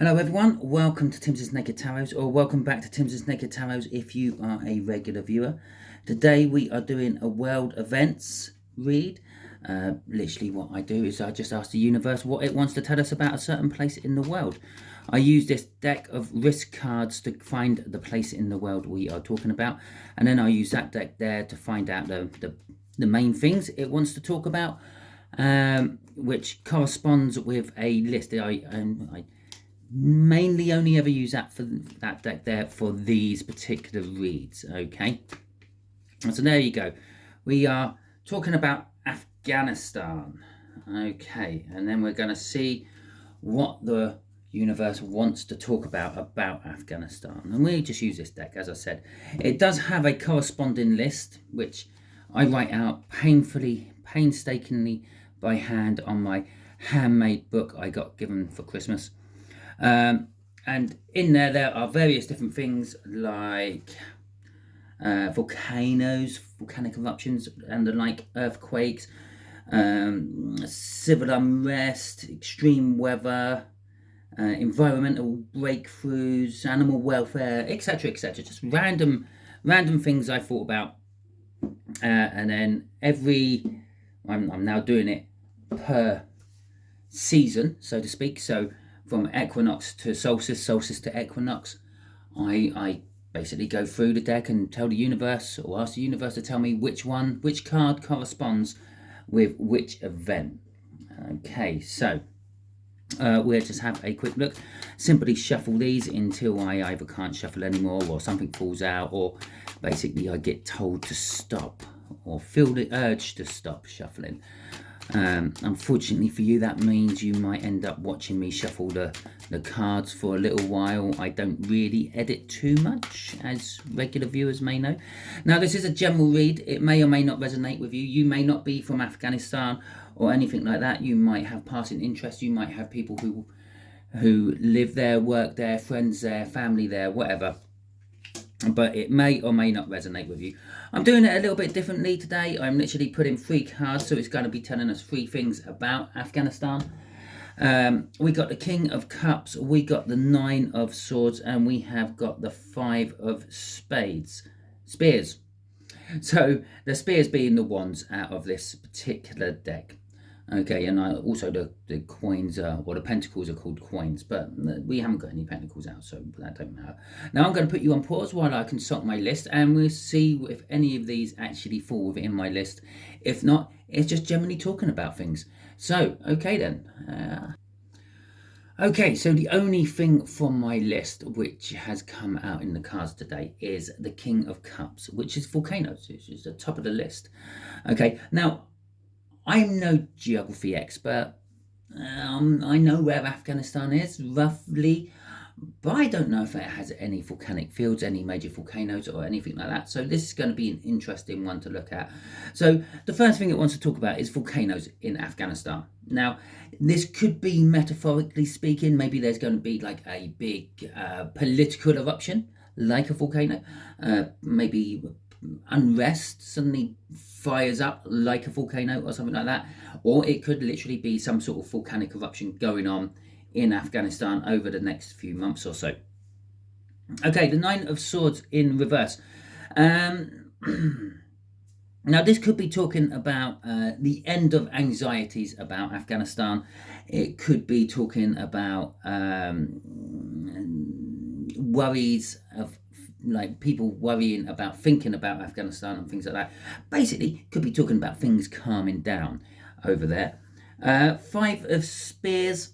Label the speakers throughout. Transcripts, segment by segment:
Speaker 1: Hello everyone, welcome to Timsy Naked Tarot, or welcome back to Timsy Naked Tarot if you are a regular viewer. Today we are doing a world events read. Literally what I do is I just ask the universe what it wants to tell us about a certain place in the world. I use this deck of risk cards to find the place in the world we are talking about, and then I use that deck there to find out the main things it wants to talk about, which corresponds with a list. I mainly only ever use that for that deck there for these particular reads. Okay, so there you go. We are talking about Afghanistan. Okay, and then we're going to see what the universe wants to talk about Afghanistan, and we just use this deck. As I said, it does have a corresponding list which I write out painstakingly by hand on my handmade book I got given for Christmas. And in there are various different things like volcanoes, volcanic eruptions, and the like, earthquakes, civil unrest, extreme weather, environmental breakthroughs, animal welfare, etc., etc. Just random things I thought about, and then I'm now doing it per season, so to speak. So from equinox to solstice, solstice to equinox, I basically go through the deck and tell the universe, or ask the universe to tell me which card corresponds with which event. Okay, so we'll just have a quick look. Simply shuffle these until I either can't shuffle anymore, or something falls out, or basically I get told to stop, or feel the urge to stop shuffling. Unfortunately for you, that means you might end up watching me shuffle the cards for a little while. I don't really edit too much, as regular viewers may know. Now, this is a general read. It may or may not resonate with you. You may not be from Afghanistan or anything like that. You might have passing interest. You might have people who live there, work there, friends there, family there, whatever. But it may or may not resonate with you. I'm doing it a little bit differently today. I'm literally putting 3 cards, so it's going to be telling us 3 things about Afghanistan. We got the King of Cups, we got the 9 of Swords, and we have got the 5 of Spears. So the spears being the wands out of this particular deck. Okay, and also the coins, or the pentacles are called coins, but we haven't got any pentacles out, so that don't matter. Now I'm going to put you on pause while I consult my list, and we'll see if any of these actually fall within my list. If not, it's just generally talking about things. So, okay then. Okay, so the only thing from my list which has come out in the cards today is the King of Cups, which is volcanoes, which is the top of the list. Okay, now I'm no geography expert. I know where Afghanistan is, roughly, but I don't know if it has any volcanic fields, any major volcanoes, or anything like that. So this is going to be an interesting one to look at. So the first thing it wants to talk about is volcanoes in Afghanistan. Now, this could be, metaphorically speaking, maybe there's going to be like a big political eruption, like a volcano, maybe unrest suddenly fires up like a volcano or something like that, or it could literally be some sort of volcanic eruption going on in Afghanistan over the next few months or so. Okay, the 9 of Swords in reverse. Now this could be talking about the end of anxieties about Afghanistan. It could be talking about worries of, like, people worrying about, thinking about Afghanistan and things like that. Basically, could be talking about things calming down over there. 5 of Spears.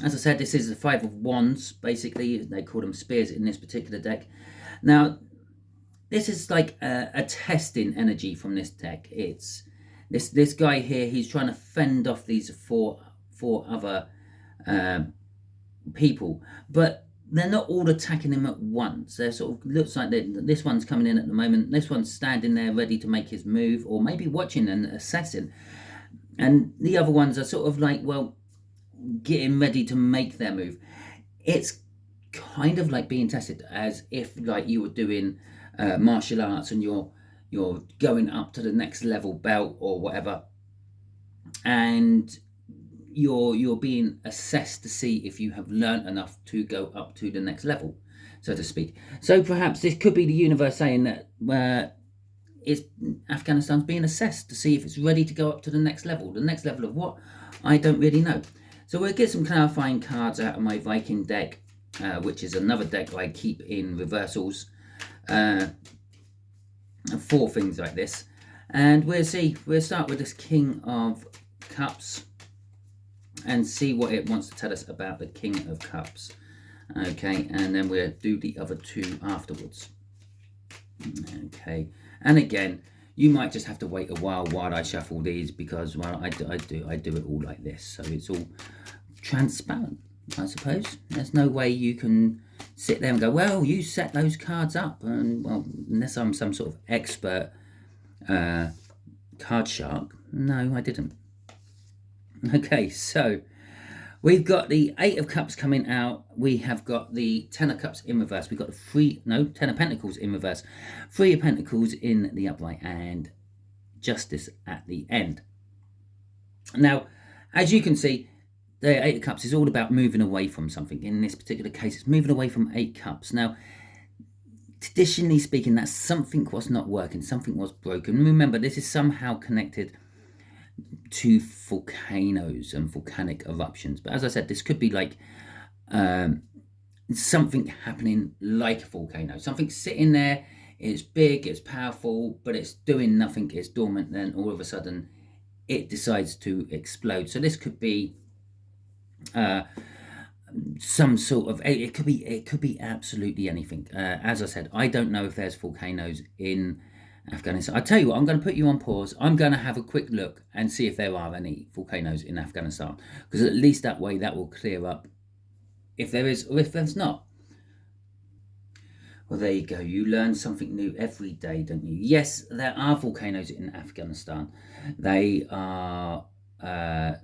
Speaker 1: As I said, this is the 5 of Wands. Basically, they call them spears in this particular deck. Now, this is like a testing energy from this deck. It's this guy here. He's trying to fend off these four other people, but they're not all attacking him at once. They're sort of, looks like this one's coming in at the moment. This one's standing there ready to make his move, or maybe watching and assessing. And the other ones are sort of like, well, getting ready to make their move. It's kind of like being tested, as if like you were doing martial arts and you're going up to the next level belt or whatever, and you're being assessed to see if you have learnt enough to go up to the next level, so to speak. So perhaps this could be the universe saying that Afghanistan's being assessed to see if it's ready to go up to the next level. The next level of what? I don't really know. So we'll get some clarifying cards out of my Viking deck, which is another deck I keep in reversals for things like this. And we'll start with this King of Cups and see what it wants to tell us about the King of Cups. Okay, and then we'll do the other two afterwards. Okay, and again, you might just have to wait a while I shuffle these, because, well, I do it all like this, so it's all transparent, I suppose. There's no way you can sit there and go, well, you set those cards up, and, well, unless I'm some sort of expert card shark. No, I didn't. Okay, so we've got the Eight of Cups coming out. We have got the Ten of Cups in reverse. We've got the Ten of Pentacles in reverse. Three of Pentacles in the upright, and Justice at the end. Now, as you can see, the Eight of Cups is all about moving away from something. In this particular case, it's moving away from Eight Cups. Now, traditionally speaking, that something was not working, something was broken. Remember, this is somehow connected to volcanoes and volcanic eruptions. But as I said, this could be like something happening like a volcano. Something sitting there, it's big, it's powerful, but it's doing nothing, it's dormant, then all of a sudden it decides to explode. So this could be some sort of, it could be absolutely anything. As I said, I don't know if there's volcanoes in Afghanistan. I tell you what, I'm going to put you on pause. I'm going to have a quick look and see if there are any volcanoes in Afghanistan, because at least that way that will clear up if there is or if there's not. Well, there you go. You learn something new every day, don't you? Yes, there are volcanoes in Afghanistan. They are, well,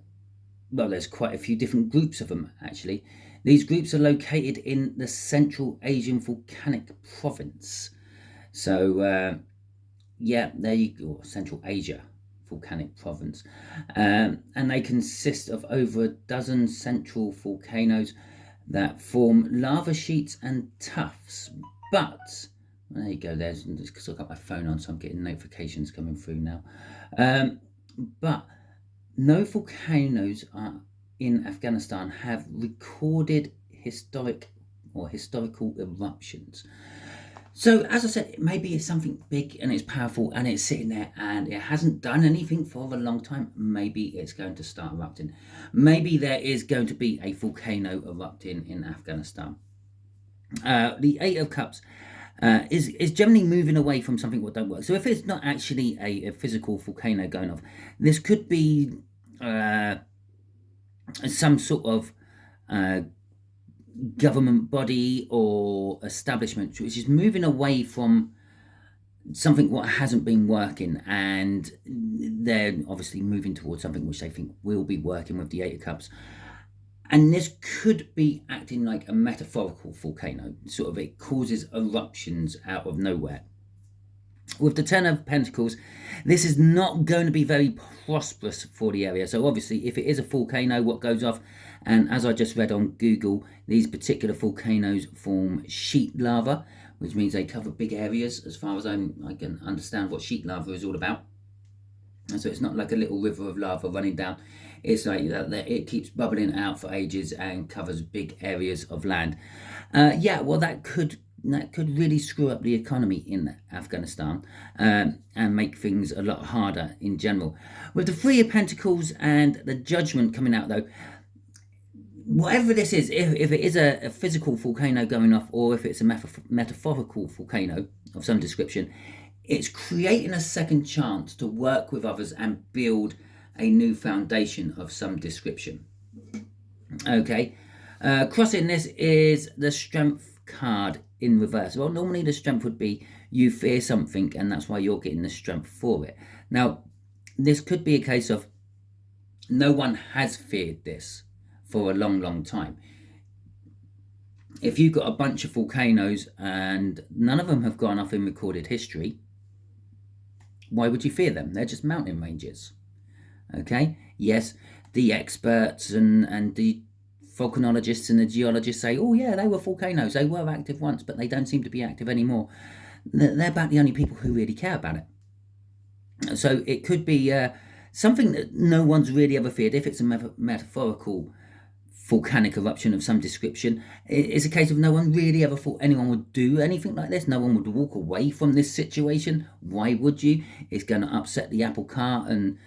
Speaker 1: there's quite a few different groups of them, actually. These groups are located in the Central Asian Volcanic Province. So, yeah, there you go, Central Asia Volcanic Province. And they consist of over a dozen central volcanoes that form lava sheets and tuffs. But, there you go, there's, because I've got my phone on, so I'm getting notifications coming through now. But no volcanoes in Afghanistan have recorded historical eruptions. So, as I said, maybe it's something big and it's powerful and it's sitting there and it hasn't done anything for a long time. Maybe it's going to start erupting. Maybe there is going to be a volcano erupting in Afghanistan. The Eight of Cups is generally moving away from something that don't work. So if it's not actually a physical volcano going off, this could be some sort of government body or establishment which is moving away from something what hasn't been working, and they're obviously moving towards something which they think will be working with the Eight of Cups. And this could be acting like a metaphorical volcano, sort of it causes eruptions out of nowhere. With the Ten of Pentacles, this is not going to be very prosperous for the area. So obviously, if it is a volcano, what goes off, and as I just read on Google, these particular volcanoes form sheet lava, which means they cover big areas, as far as I can understand what sheet lava is all about. And so it's not like a little river of lava running down. It's like that it keeps bubbling out for ages and covers big areas of land. Yeah, well, that could really screw up the economy in Afghanistan and make things a lot harder in general. With the Three of Pentacles and the Judgment coming out, though, whatever this is, if it is a physical volcano going off, or if it's a metaphorical volcano of some description, it's creating a second chance to work with others and build a new foundation of some description. Okay, crossing this is the Strength card in reverse. Well, normally the Strength would be you fear something and that's why you're getting the Strength for it. Now, this could be a case of no one has feared this for a long time. If you've got a bunch of volcanoes and none of them have gone off in recorded history, why would you fear them? They're just mountain ranges. Okay, yes, the experts and the volcanologists and the geologists say, oh yeah, they were volcanoes, they were active once, but they don't seem to be active anymore. They're about the only people who really care about it. So it could be something that no one's really ever feared. If it's a metaphorical volcanic eruption of some description, it's a case of no one really ever thought anyone would do anything like this. No one would walk away from this situation. Why would you? It's going to upset the apple cart and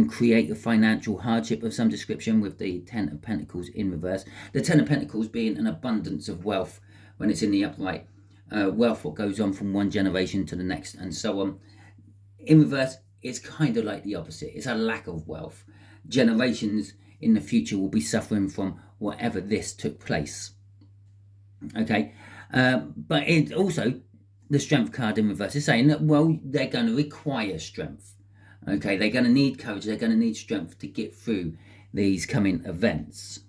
Speaker 1: create a financial hardship of some description, with the Ten of Pentacles in reverse. The Ten of Pentacles being an abundance of wealth when it's in the upright. Wealth what goes on from one generation to the next and so on. In reverse, it's kind of like the opposite. It's a lack of wealth. Generations in the future will be suffering from whatever this took place. Okay, but it also, the Strength card in reverse is saying that, well, they're going to require strength. Okay, they're going to need courage, they're going to need strength to get through these coming events.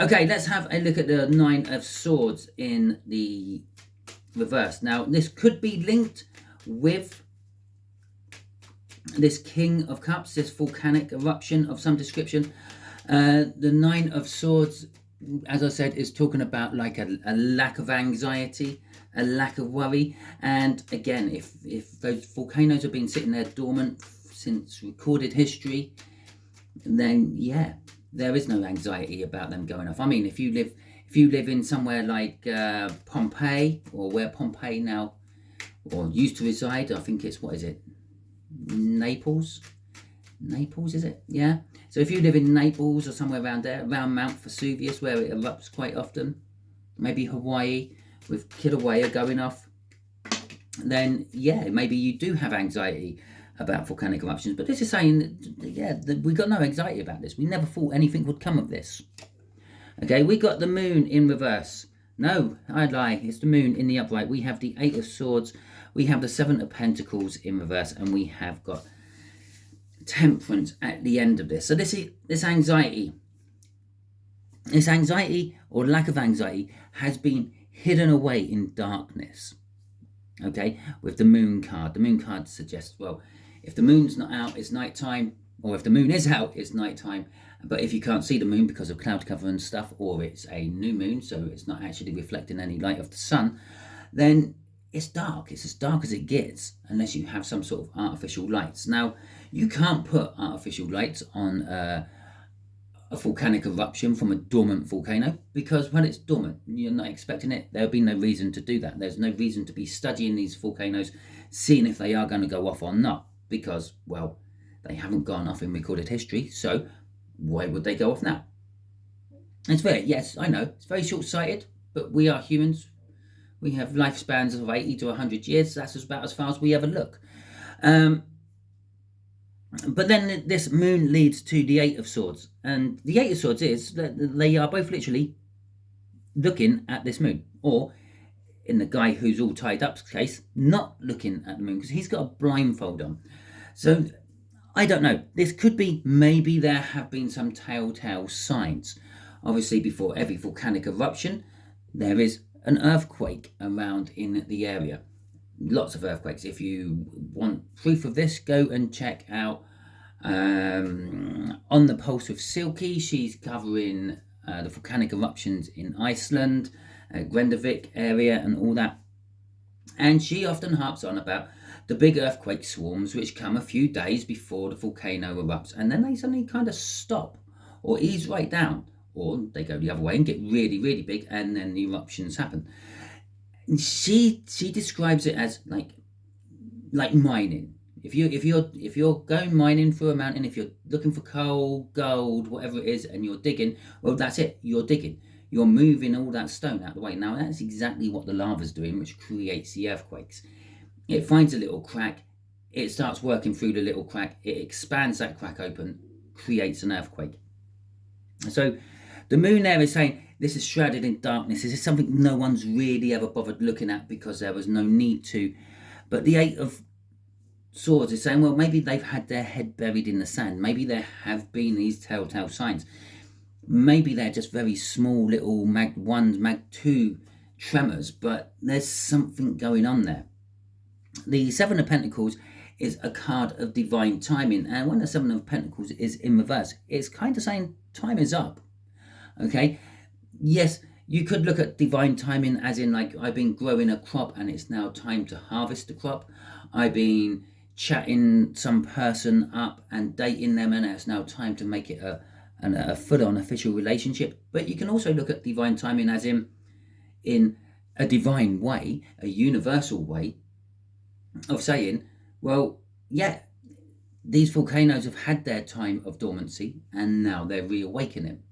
Speaker 1: Okay, let's have a look at the Nine of Swords in the reverse. Now, this could be linked with this King of Cups, this volcanic eruption of some description. The Nine of Swords, as I said, is talking about like a lack of anxiety, a lack of worry. And again, if those volcanoes have been sitting there dormant since recorded history, then yeah, there is no anxiety about them going off. I mean, if you live in somewhere like Pompeii, or where Pompeii now, or used to reside, I think it's, what is it, Naples, is it? Yeah. So if you live in Naples or somewhere around there, around Mount Vesuvius, where it erupts quite often, maybe Hawaii with Kilauea going off, then yeah, maybe you do have anxiety about volcanic eruptions. But this is saying that, yeah, we got no anxiety about this. We never thought anything would come of this. Okay, we got the Moon in reverse. No, I lie. It's the Moon in the upright. We have the Eight of Swords. We have the Seven of Pentacles in reverse, and we have got Temperance at the end of this. So this anxiety or lack of anxiety has been hidden away in darkness. Okay, with the Moon card. The Moon card suggests, well, if the moon's not out, it's nighttime, or if the moon is out, it's nighttime. But if you can't see the moon because of cloud cover and stuff, or it's a new moon, so it's not actually reflecting any light of the sun, then it's dark. It's as dark as it gets, unless you have some sort of artificial lights. Now, you can't put artificial lights on a volcanic eruption from a dormant volcano, because when it's dormant, you're not expecting it. There'll be no reason to do that. There's no reason to be studying these volcanoes, seeing if they are going to go off or not, because, well, they haven't gone off in recorded history, so why would they go off now? It's very, yes, I know, it's very short-sighted, but we are humans. We have lifespans of 80 to 100 years. That's about as far as we ever look. But then this Moon leads to the Eight of Swords. And the Eight of Swords is that they are both literally looking at this Moon. Or, in the guy who's all tied up's case, not looking at the Moon, because he's got a blindfold on. So, I don't know. This could be, maybe there have been some telltale signs. Obviously, before every volcanic eruption, there is an earthquake around in the area. Lots of earthquakes. If you want proof of this, go and check out On the Pulse with Silky. She's covering the volcanic eruptions in Iceland, Grendavik area and all that. And she often harps on about the big earthquake swarms which come a few days before the volcano erupts, and then they suddenly kind of stop or ease right down, or they go the other way and get really, really big, and then the eruptions happen. She describes it as like mining. If you're going mining through a mountain, if you're looking for coal, gold, whatever it is, and you're digging, well, that's it. You're digging. You're moving all that stone out of the way. Now, that's exactly what the lava's doing, which creates the earthquakes. It finds a little crack. It starts working through the little crack. It expands that crack open, creates an earthquake. So the Moon there is saying this is shrouded in darkness. This is something no one's really ever bothered looking at because there was no need to. But the Eight of Swords is saying, well, maybe they've had their head buried in the sand. Maybe there have been these telltale signs. Maybe they're just very small little Mag 1, Mag 2 tremors, but there's something going on there. The Seven of Pentacles is a card of divine timing. And when the Seven of Pentacles is in reverse, it's kind of saying time is up. Okay, yes, you could look at divine timing as in like, I've been growing a crop and it's now time to harvest the crop. I've been chatting some person up and dating them and it's now time to make it a full-on official relationship. But you can also look at divine timing as in a divine way, a universal way of saying, well, yeah, these volcanoes have had their time of dormancy and now they're reawakening.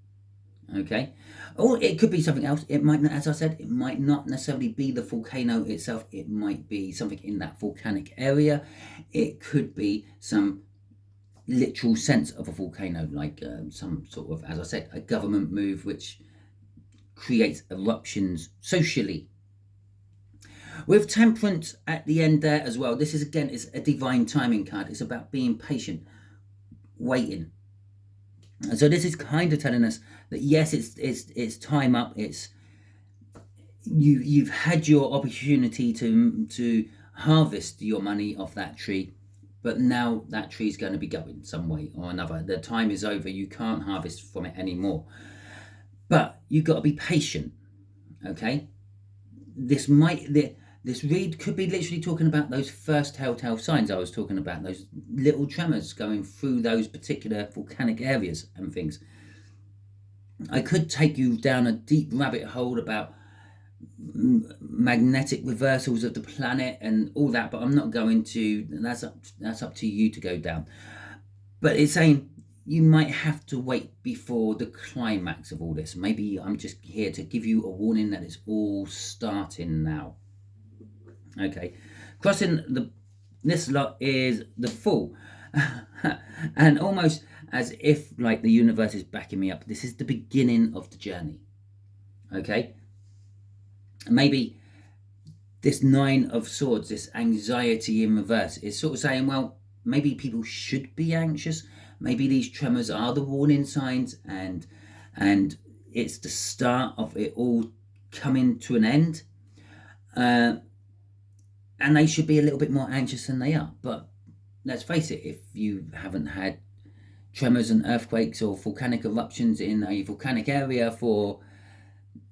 Speaker 1: Okay, or it could be something else. It might not, as I said, it might not necessarily be the volcano itself. It might be something in that volcanic area. It could be some literal sense of a volcano, like some sort of, as I said, a government move which creates eruptions socially. With Temperance at the end there as well, this is again, it's a divine timing card. It's about being patient, waiting. And so this is kind of telling us that yes, it's time up. It's you've had your opportunity to harvest your money off that tree, but now that tree is going to be going some way or another. The time is over. You can't harvest from it anymore. But you've got to be patient. Okay, this read could be literally talking about those first telltale signs I was talking about, those little tremors going through those particular volcanic areas and things. I could take you down a deep rabbit hole about magnetic reversals of the planet and all that, but I'm not going to. That's up to you to go down. But it's saying you might have to wait before the climax of all this. Maybe I'm just here to give you a warning that it's all starting now. Okay, crossing this lot is the Fool. And almost as if like the universe is backing me up, this is the beginning of the journey. Okay, maybe this Nine of Swords, this anxiety in reverse, is sort of saying, well, maybe people should be anxious. Maybe these tremors are the warning signs, and it's the start of it all coming to an end. And they should be a little bit more anxious than they are. But let's face it, if you haven't had tremors and earthquakes or volcanic eruptions in a volcanic area for,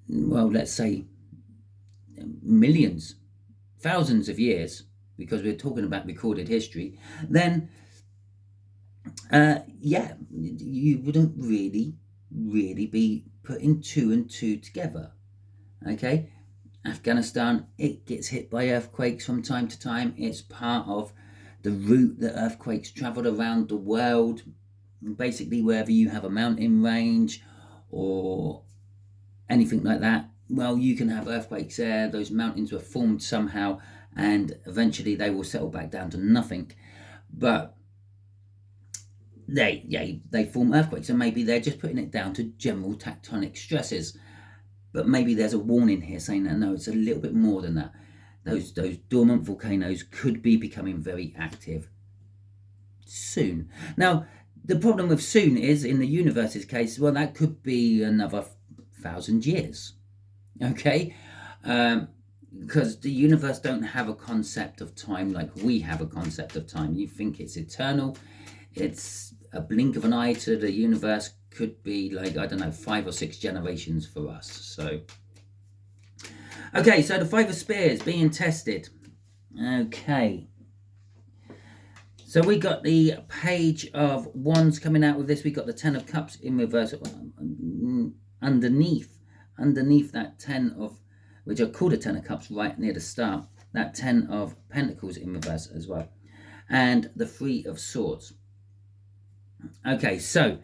Speaker 1: well, let's say millions, thousands of years, because we're talking about recorded history, then yeah, you wouldn't really be putting two and two together. Okay, Afghanistan, it gets hit by earthquakes from time to time. It's part of the route that earthquakes travel around the world. Basically, wherever you have a mountain range or anything like that, well, you can have earthquakes there. Those mountains were formed somehow, and eventually they will settle back down to nothing. But they form earthquakes, and maybe they're just putting it down to general tectonic stresses. But maybe there's a warning here saying that no, it's a little bit more than that. Those dormant volcanoes could be becoming very active soon. Now, the problem with soon is, in the universe's case, well, that could be another 1,000 years. Okay? Because the universe don't have a concept of time like we have a concept of time. You think it's eternal. It's a blink of an eye to the universe. Could be like, I don't know, 5 or 6 generations for us. So, okay, so the Five of Spears being tested. Okay. So we got the Page of Wands coming out with this. We got the Ten of Cups in reverse underneath that 10 of, which I called a 10 of Cups right near the start. That 10 of Pentacles in reverse as well. And the Three of Swords. Okay, so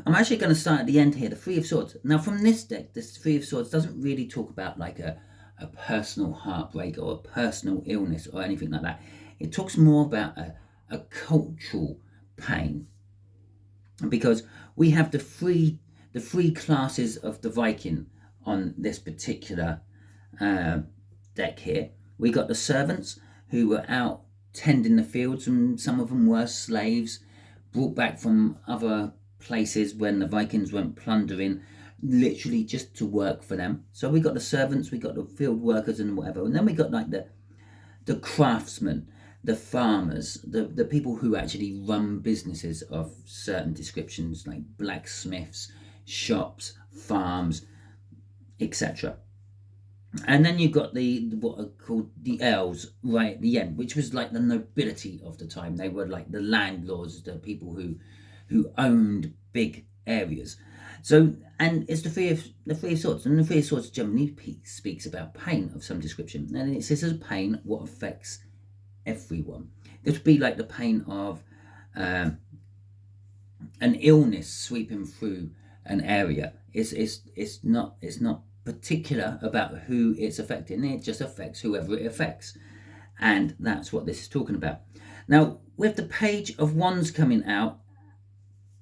Speaker 1: I'm actually going to start at the end here, the Three of Swords. Now, from this deck, this Three of Swords doesn't really talk about like a personal heartbreak or a personal illness or anything like that. It talks more about a cultural pain, because we have the three classes of the Viking on this particular deck here. We got the servants who were out tending the fields, and some of them were slaves brought back from other places when the Vikings went plundering, literally just to work for them. So we got the servants, we got the field workers and whatever, and then we got like the craftsmen, the farmers, the people who actually run businesses of certain descriptions, like blacksmiths, shops, farms, etc. And then you've got the what are called the earls right at the end, which was like the nobility of the time. They were like the landlords, the people who owned big areas. So, and it's the three of swords, and the three of swords generally speaks about pain of some description, and it says as pain what affects everyone. This would be like the pain of an illness sweeping through an area. It's not particular about who it's affecting. It just affects whoever it affects, and that's what this is talking about. Now, with the Page of Wands coming out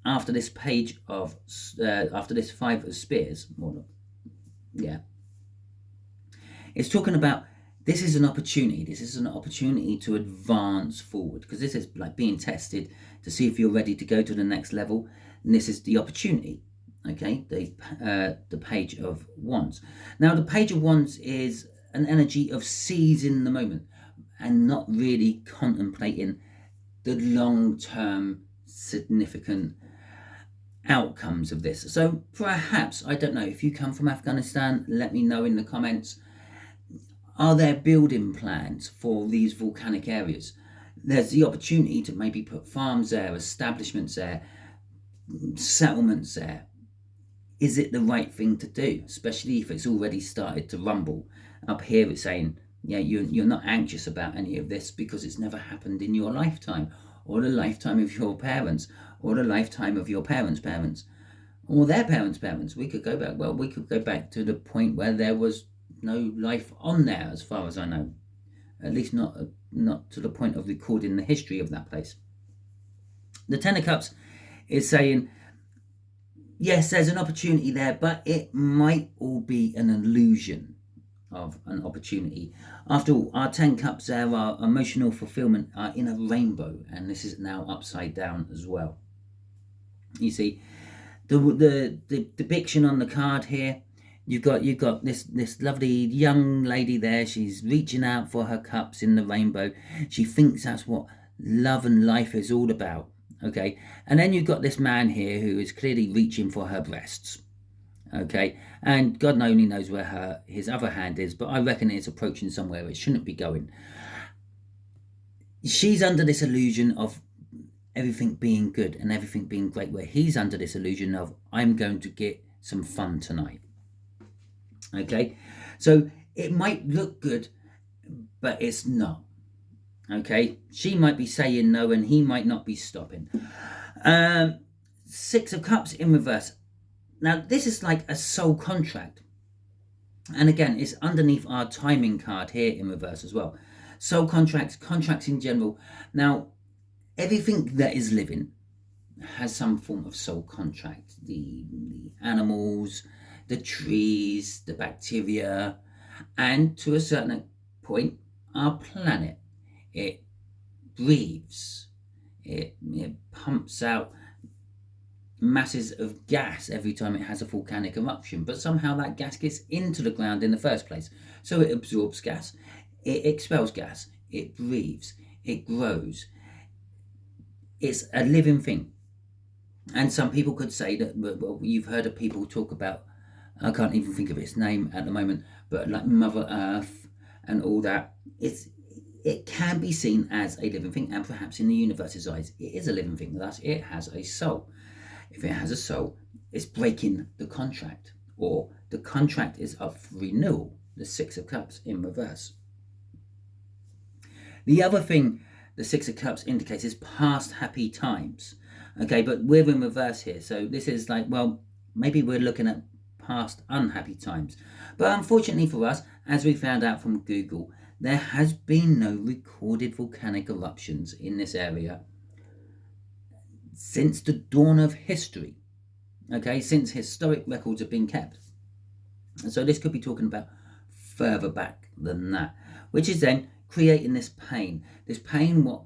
Speaker 1: after this page of after this Five of Spears, it's talking about this is an opportunity. This is an opportunity to advance forward, because this is like being tested to see if you're ready to go to the next level, and this is the opportunity. Okay, the Page of Wands. Now, the Page of Wands is an energy of seizing the moment and not really contemplating the long-term significant outcomes of this. So perhaps, I don't know, if you come from Afghanistan, let me know in the comments. Are there building plans for these volcanic areas? There's the opportunity to maybe put farms there, establishments there, settlements there. Is it the right thing to do, especially if it's already started to rumble? Up here it's saying, yeah, you're not anxious about any of this because it's never happened in your lifetime, or the lifetime of your parents, or the lifetime of your parents' parents, or their parents' parents. We could go back to the point where there was no life on there, as far as I know. At least not to the point of recording the history of that place. The Ten of Cups is saying, yes, there's an opportunity there, but it might all be an illusion of an opportunity. After all, our 10 cups there, our emotional fulfillment, are in a rainbow, and this is now upside down as well. You see, the depiction on the card here, you've got this lovely young lady there. She's reaching out for her cups in the rainbow. She thinks that's what love and life is all about. Okay, and then you've got this man here who is clearly reaching for her breasts. Okay, and God only knows where his other hand is, but I reckon it's approaching somewhere it shouldn't be going. She's under this illusion of everything being good and everything being great, where he's under this illusion of, I'm going to get some fun tonight. Okay, so it might look good, but it's not. Okay, she might be saying no and he might not be stopping. Six of Cups in reverse. Now, this is like a soul contract. And again, it's underneath our timing card here in reverse as well. Soul contracts, contracts in general. Now, everything that is living has some form of soul contract. The animals, the trees, the bacteria, and to a certain point, our planet. It breathes, it pumps out masses of gas every time it has a volcanic eruption, but somehow that gas gets into the ground in the first place. So it absorbs gas, it expels gas, it breathes, it grows. It's a living thing. And some people could say that, well, you've heard of people talk about, I can't even think of its name at the moment, but like Mother Earth and all that. It can be seen as a living thing, and perhaps in the universe's eyes, it is a living thing. Thus, it has a soul. If it has a soul, it's breaking the contract, or the contract is up for renewal. The Six of Cups in reverse. The other thing the Six of Cups indicates is past happy times. Okay, but we're in reverse here, so this is like, well, maybe we're looking at past unhappy times. But unfortunately for us, as we found out from Google, there has been no recorded volcanic eruptions in this area since the dawn of history. Okay, since historic records have been kept. And so this could be talking about further back than that, which is then creating this pain. This pain what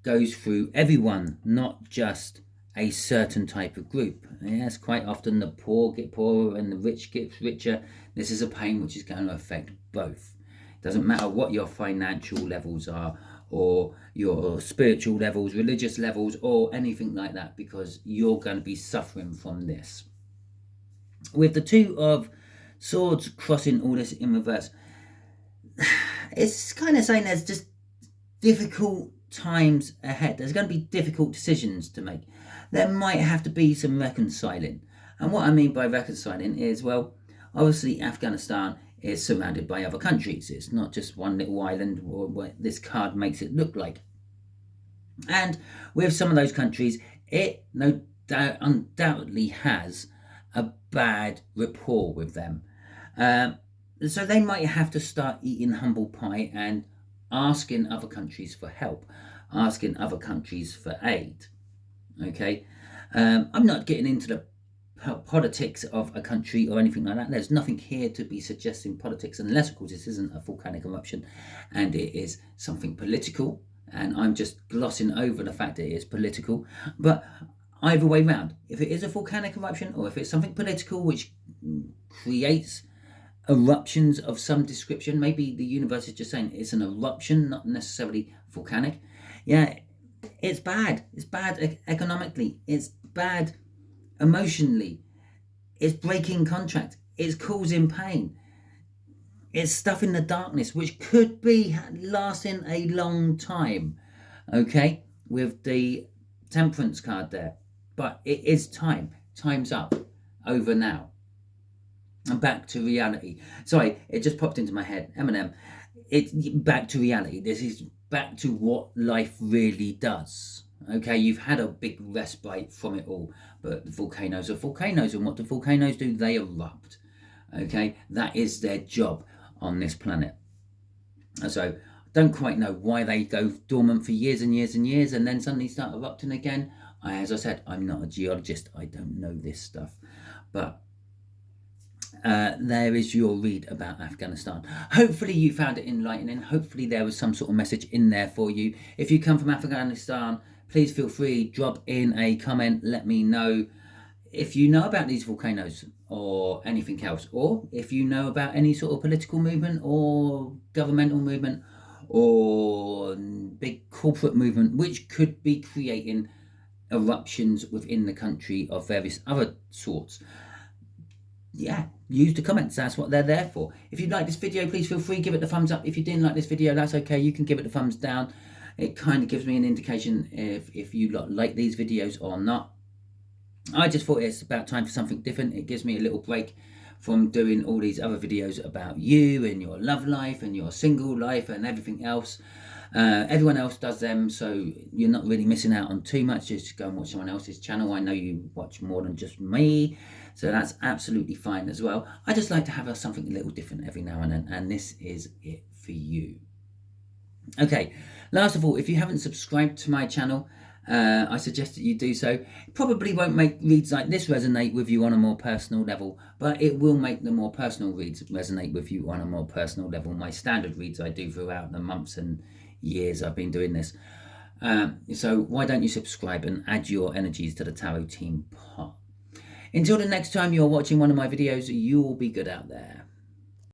Speaker 1: goes through everyone, not just a certain type of group. Yes, quite often the poor get poorer and the rich get richer. This is a pain which is going to affect both. Doesn't matter what your financial levels are, or your spiritual levels, religious levels, or anything like that, because you're going to be suffering from this. With the Two of Swords crossing all this in reverse, it's kind of saying there's just difficult times ahead. There's going to be difficult decisions to make. There might have to be some reconciling. And what I mean by reconciling is, well, obviously Afghanistan is surrounded by other countries. It's not just one little island, or what this card makes it look like. And with some of those countries, it no doubt undoubtedly has a bad rapport with them. So they might have to start eating humble pie and asking other countries for help, asking other countries for aid. Okay, I'm not getting into the politics of a country or anything like that. There's nothing here to be suggesting politics, unless of course this isn't a volcanic eruption and it is something political, and I'm just glossing over the fact that it is political. But either way round, if it is a volcanic eruption or if it's something political which creates eruptions of some description, maybe the universe is just saying it's an eruption, not necessarily volcanic. Yeah, it's bad. It's bad economically. It's bad emotionally. It's breaking contract. It's causing pain. It's stuff in the darkness which could be lasting a long time. Okay, with the Temperance card there. But it is time. Time's up. Over now. And back to reality. Sorry, it just popped into my head. Eminem. It's back to reality. This is back to what life really does. Okay, you've had a big respite from it all, but the volcanoes are volcanoes, and what do volcanoes do? They erupt. Okay, that is their job on this planet. So don't quite know why they go dormant for years and years and years and then suddenly start erupting again. As I said, I'm not a geologist. I don't know this stuff. But there is your read about Afghanistan. Hopefully you found it enlightening. Hopefully there was some sort of message in there for you. If you come from Afghanistan, please feel free, drop in a comment, let me know if you know about these volcanoes or anything else, or if you know about any sort of political movement or governmental movement or big corporate movement which could be creating eruptions within the country of various other sorts. Yeah, use the comments. That's what they're there for. If you like this video, please feel free, give it the thumbs up. If you didn't like this video, that's okay. You can give it the thumbs down. It kind of gives me an indication if you like these videos or not. I just thought it's about time for something different. It gives me a little break from doing all these other videos about you and your love life and your single life and everything else. Everyone else does them, so you're not really missing out on too much. Just go and watch someone else's channel. I know you watch more than just me, so that's absolutely fine as well. I just like to have something a little different every now and then, and this is it for you. Okay, last of all, if you haven't subscribed to my channel, I suggest that you do so. It probably won't make reads like this resonate with you on a more personal level, but it will make the more personal reads resonate with you on a more personal level. My standard reads I do throughout the months and years I've been doing this. So why don't you subscribe and add your energies to the tarot team pot. Until the next time you're watching one of my videos, you will be good out there.